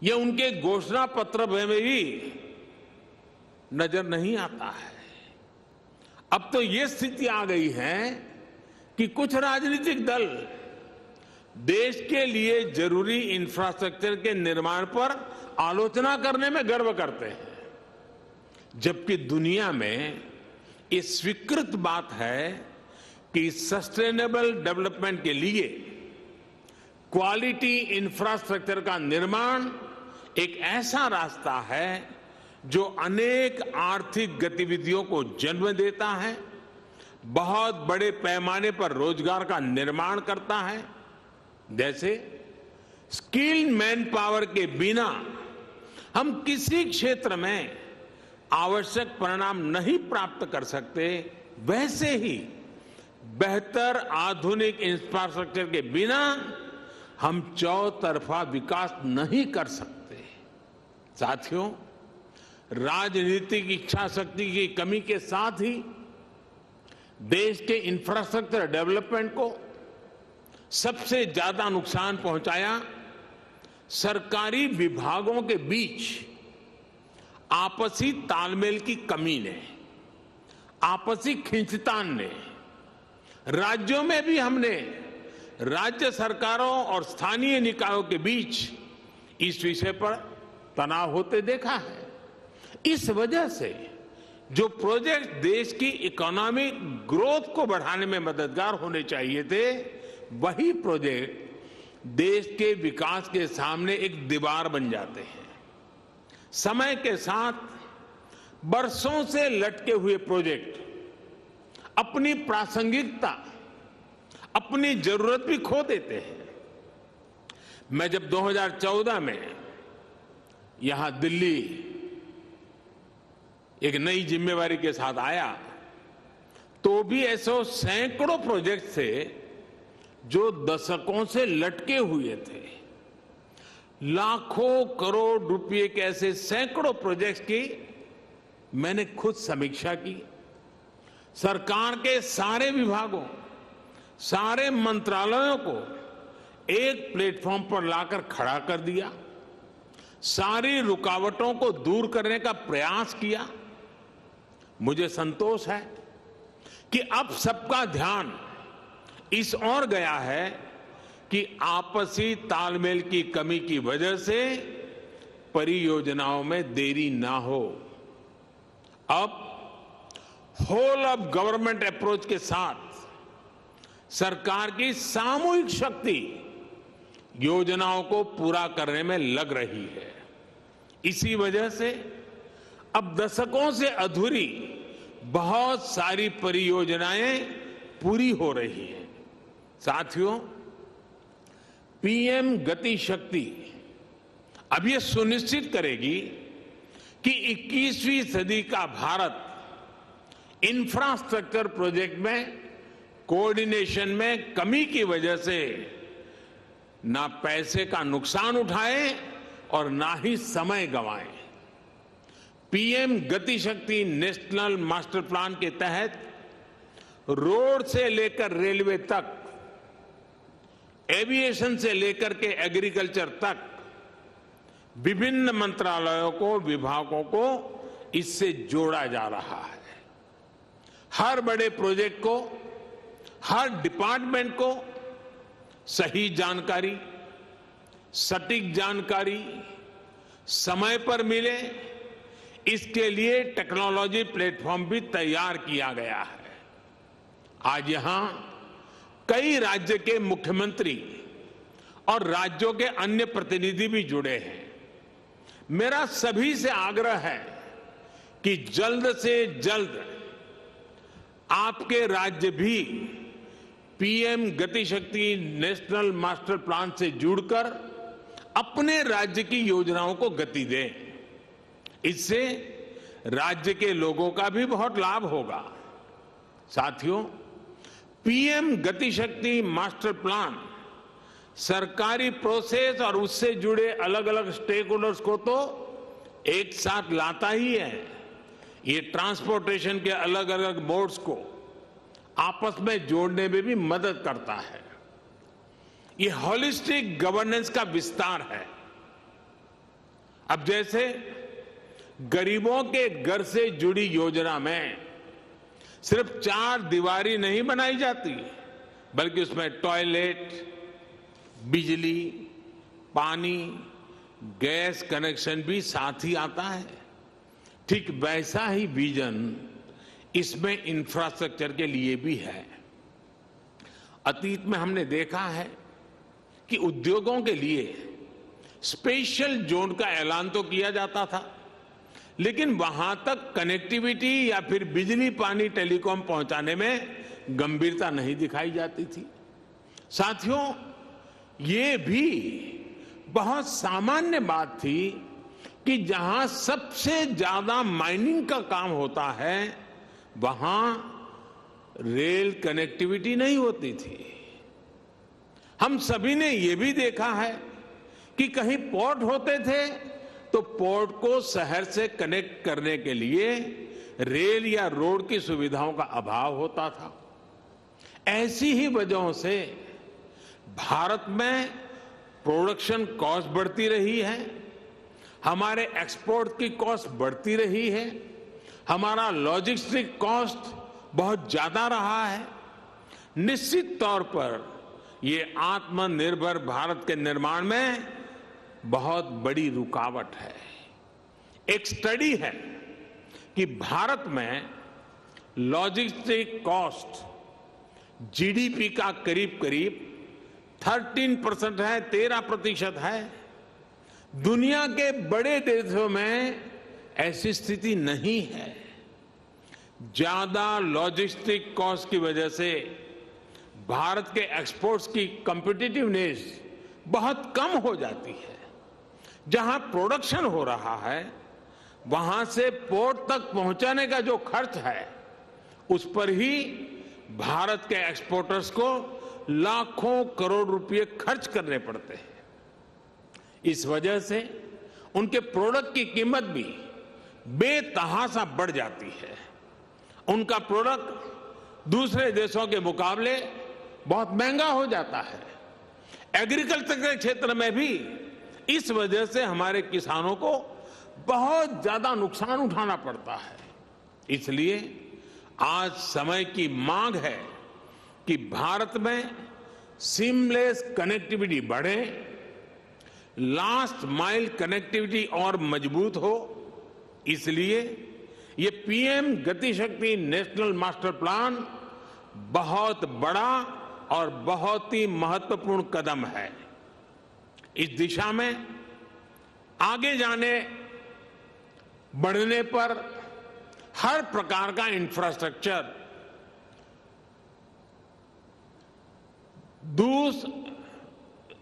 ये उनके घोषणा पत्र में भी नजर नहीं आता है। अब तो ये स्थिति आ गई है कि कुछ राजनीतिक दल देश के लिए जरूरी इंफ्रास्ट्रक्चर के निर्माण पर आलोचना करने में गर्व करते हैं, जबकि दुनिया में ये स्वीकृत बात है कि सस्टेनेबल डेवलपमेंट के लिए क्वालिटी इंफ्रास्ट्रक्चर का निर्माण एक ऐसा रास्ता है जो अनेक आर्थिक गतिविधियों को जन्म देता है, बहुत बड़े पैमाने पर रोजगार का निर्माण करता है। जैसे स्किल्ड मैन पावर के बिना हम किसी क्षेत्र में आवश्यक परिणाम नहीं प्राप्त कर सकते, वैसे ही बेहतर आधुनिक इंफ्रास्ट्रक्चर के बिना हम चौतरफा विकास नहीं कर सकते। साथियों, राजनीतिक इच्छा शक्ति की कमी के साथ ही देश के इंफ्रास्ट्रक्चर डेवलपमेंट को सबसे ज्यादा नुकसान पहुंचाया सरकारी विभागों के बीच आपसी तालमेल की कमी ने, आपसी खींचतान ने। राज्यों में भी हमने राज्य सरकारों और स्थानीय निकायों के बीच इस विषय पर तनाव होते देखा है। इस वजह से जो प्रोजेक्ट देश की इकोनॉमिक ग्रोथ को बढ़ाने में मददगार होने चाहिए थे, वही प्रोजेक्ट देश के विकास के सामने एक दीवार बन जाते हैं। समय के साथ बरसों से लटके हुए प्रोजेक्ट अपनी प्रासंगिकता, अपनी जरूरत भी खो देते हैं। मैं जब 2014 में यहां दिल्ली एक नई जिम्मेवारी के साथ आया, तो भी ऐसे सैकड़ों प्रोजेक्ट थे जो दशकों से लटके हुए थे। लाखों करोड़ रुपए के ऐसे सैकड़ों प्रोजेक्ट्स की मैंने खुद समीक्षा की। सरकार के सारे विभागों, सारे मंत्रालयों को एक प्लेटफॉर्म पर लाकर खड़ा कर दिया, सारी रुकावटों को दूर करने का प्रयास किया। मुझे संतोष है कि अब सबका ध्यान इस ओर गया है कि आपसी तालमेल की कमी की वजह से परियोजनाओं में देरी ना हो। अब होल ऑफ गवर्नमेंट अप्रोच के साथ सरकार की सामूहिक शक्ति योजनाओं को पूरा करने में लग रही है। इसी वजह से अब दशकों से अधूरी बहुत सारी परियोजनाएं पूरी हो रही हैं। साथियों, पीएम गति शक्ति अब यह सुनिश्चित करेगी कि 21वीं सदी का भारत इंफ्रास्ट्रक्चर प्रोजेक्ट में कोऑर्डिनेशन में कमी की वजह से ना पैसे का नुकसान उठाए और ना ही समय गंवाए। पीएम गति शक्ति नेशनल मास्टर प्लान के तहत रोड से लेकर रेलवे तक, एविएशन से लेकर के एग्रीकल्चर तक विभिन्न मंत्रालयों को, विभागों को इससे जोड़ा जा रहा है। हर बड़े प्रोजेक्ट को, हर डिपार्टमेंट को सही जानकारी, सटीक जानकारी समय पर मिले, इसके लिए टेक्नोलॉजी प्लेटफॉर्म भी तैयार किया गया है। आज यहां कई राज्य के मुख्यमंत्री और राज्यों के अन्य प्रतिनिधि भी जुड़े हैं। मेरा सभी से आग्रह है कि जल्द से जल्द आपके राज्य भी पीएम गति शक्ति नेशनल मास्टर प्लान से जुड़कर अपने राज्य की योजनाओं को गति दें। इससे राज्य के लोगों का भी बहुत लाभ होगा। साथियों, पीएम गति शक्ति मास्टर प्लान सरकारी प्रोसेस और उससे जुड़े अलग अलग स्टेक होल्डर्स को तो एक साथ लाता ही है। ये ट्रांसपोर्टेशन के अलग अलग मोड्स को आपस में जोड़ने में भी मदद करता है। ये होलिस्टिक गवर्नेंस का विस्तार है। अब जैसे गरीबों के घर से जुड़ी योजना में सिर्फ 4 दीवारी नहीं बनाई जाती, बल्कि उसमें टॉयलेट, बिजली, पानी, गैस कनेक्शन भी साथ ही आता है। ठीक वैसा ही विजन इसमें इंफ्रास्ट्रक्चर के लिए भी है। अतीत में हमने देखा है कि उद्योगों के लिए स्पेशल जोन का ऐलान तो किया जाता था, लेकिन वहां तक कनेक्टिविटी या फिर बिजली, पानी, टेलीकॉम पहुंचाने में गंभीरता नहीं दिखाई जाती थी। साथियों, ये भी बहुत सामान्य बात थी कि जहां सबसे ज्यादा माइनिंग का काम होता है, वहां रेल कनेक्टिविटी नहीं होती थी। हम सभी ने यह भी देखा है कि कहीं पोर्ट होते थे तो पोर्ट को शहर से कनेक्ट करने के लिए रेल या रोड की सुविधाओं का अभाव होता था। ऐसी ही वजहों से भारत में प्रोडक्शन कॉस्ट बढ़ती रही है, हमारे एक्सपोर्ट की कॉस्ट बढ़ती रही है, हमारा लॉजिस्टिक कॉस्ट बहुत ज्यादा रहा है। निश्चित तौर पर ये आत्मनिर्भर भारत के निर्माण में बहुत बड़ी रुकावट है। एक स्टडी है कि भारत में लॉजिस्टिक कॉस्ट जीडीपी का करीब करीब 13% है, 13% है। दुनिया के बड़े देशों में ऐसी स्थिति नहीं है। ज्यादा लॉजिस्टिक कॉस्ट की वजह से भारत के एक्सपोर्ट्स की कॉम्पिटिटिवनेस बहुत कम हो जाती है। जहां प्रोडक्शन हो रहा है, वहां से पोर्ट तक पहुंचाने का जो खर्च है, उस पर ही भारत के एक्सपोर्टर्स को लाखों करोड़ रुपए खर्च करने पड़ते हैं। इस वजह से उनके प्रोडक्ट की कीमत भी बेतहाशा बढ़ जाती है। उनका प्रोडक्ट दूसरे देशों के मुकाबले बहुत महंगा हो जाता है। एग्रीकल्चर के क्षेत्र में भी इस वजह से हमारे किसानों को बहुत ज्यादा नुकसान उठाना पड़ता है। इसलिए आज समय की मांग है कि भारत में सीमलेस कनेक्टिविटी बढ़े, लास्ट माइल कनेक्टिविटी और मजबूत हो। इसलिए ये पीएम गति शक्ति नेशनल मास्टर प्लान बहुत बड़ा और बहुत ही महत्वपूर्ण कदम है। इस दिशा में आगे जाने बढ़ने पर हर प्रकार का इंफ्रास्ट्रक्चर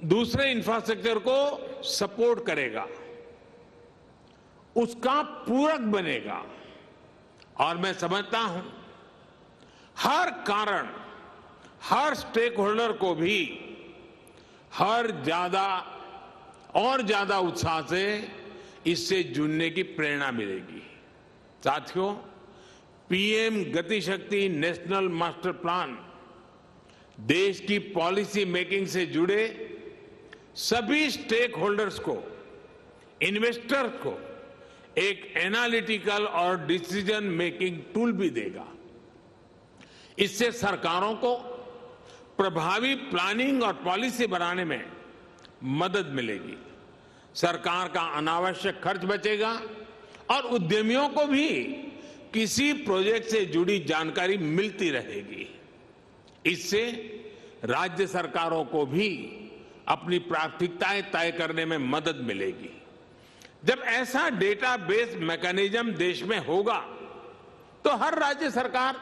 दूसरे इंफ्रास्ट्रक्चर को सपोर्ट करेगा, उसका पूरक बनेगा। और मैं समझता हूं हर कारण, हर स्टेक होल्डर को भी ज्यादा उत्साह से इससे जुड़ने की प्रेरणा मिलेगी। साथियों, पीएम गति शक्ति नेशनल मास्टर प्लान देश की पॉलिसी मेकिंग से जुड़े सभी स्टेक होल्डर्स को, इन्वेस्टर्स को एक एनालिटिकल और डिसीजन मेकिंग टूल भी देगा। इससे सरकारों को प्रभावी प्लानिंग और पॉलिसी बनाने में मदद मिलेगी। सरकार का अनावश्यक खर्च बचेगा और उद्यमियों को भी किसी प्रोजेक्ट से जुड़ी जानकारी मिलती रहेगी। इससे राज्य सरकारों को भी अपनी प्राथमिकताएं तय करने में मदद मिलेगी। जब ऐसा डेटाबेस मैकेनिज्म देश में होगा, तो हर राज्य सरकार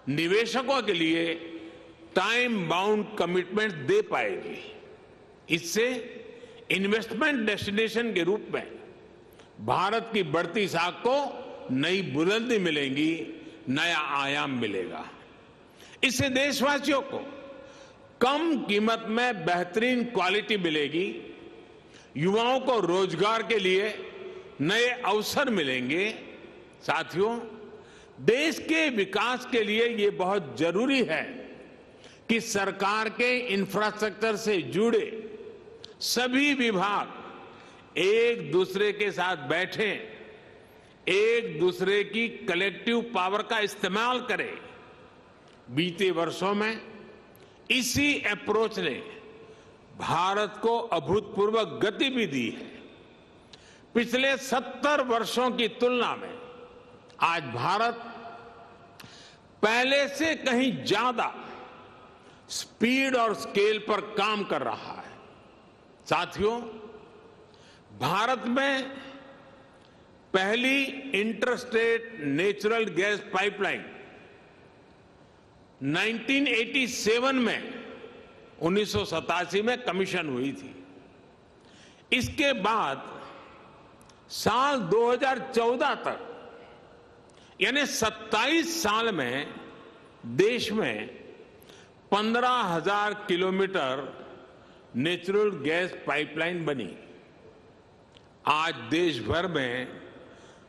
निवेशकों के लिए टाइम बाउंड कमिटमेंट दे पाएगी। इससे इन्वेस्टमेंट डेस्टिनेशन के रूप में भारत की बढ़ती साख को नई बुलंदी मिलेगी, नया आयाम मिलेगा। इससे देशवासियों को कम कीमत में बेहतरीन क्वालिटी मिलेगी, युवाओं को रोजगार के लिए नए अवसर मिलेंगे। साथियों, देश के विकास के लिए ये बहुत जरूरी है कि सरकार के इंफ्रास्ट्रक्चर से जुड़े सभी विभाग एक दूसरे के साथ बैठें, एक दूसरे की कलेक्टिव पावर का इस्तेमाल करें। बीते वर्षों में इसी अप्रोच ने भारत को अभूतपूर्व गति भी दी है। पिछले 70 वर्षों की तुलना में आज भारत पहले से कहीं ज्यादा स्पीड और स्केल पर काम कर रहा है। साथियों, भारत में पहली इंटरस्टेट नेचुरल गैस पाइपलाइन 1987 में 1987 में कमीशन हुई थी। इसके बाद साल 2014 तक यानी 27 साल में देश में 15,000 किलोमीटर नेचुरल गैस पाइपलाइन बनी। आज देश भर में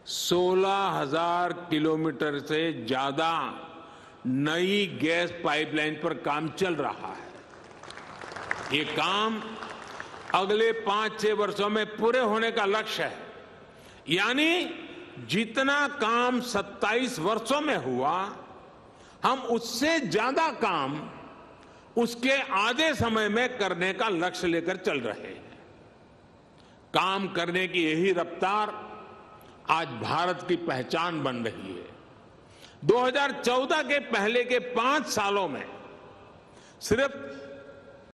16,000 किलोमीटर से ज्यादा नई गैस पाइपलाइन पर काम चल रहा है। ये काम अगले 5-6 वर्षों में पूरे होने का लक्ष्य है। यानी जितना काम 27 वर्षों में हुआ, हम उससे ज्यादा काम उसके आधे समय में करने का लक्ष्य लेकर चल रहे हैं। काम करने की यही रफ्तार आज भारत की पहचान बन रही है। 2014 के पहले के 5 सालों में सिर्फ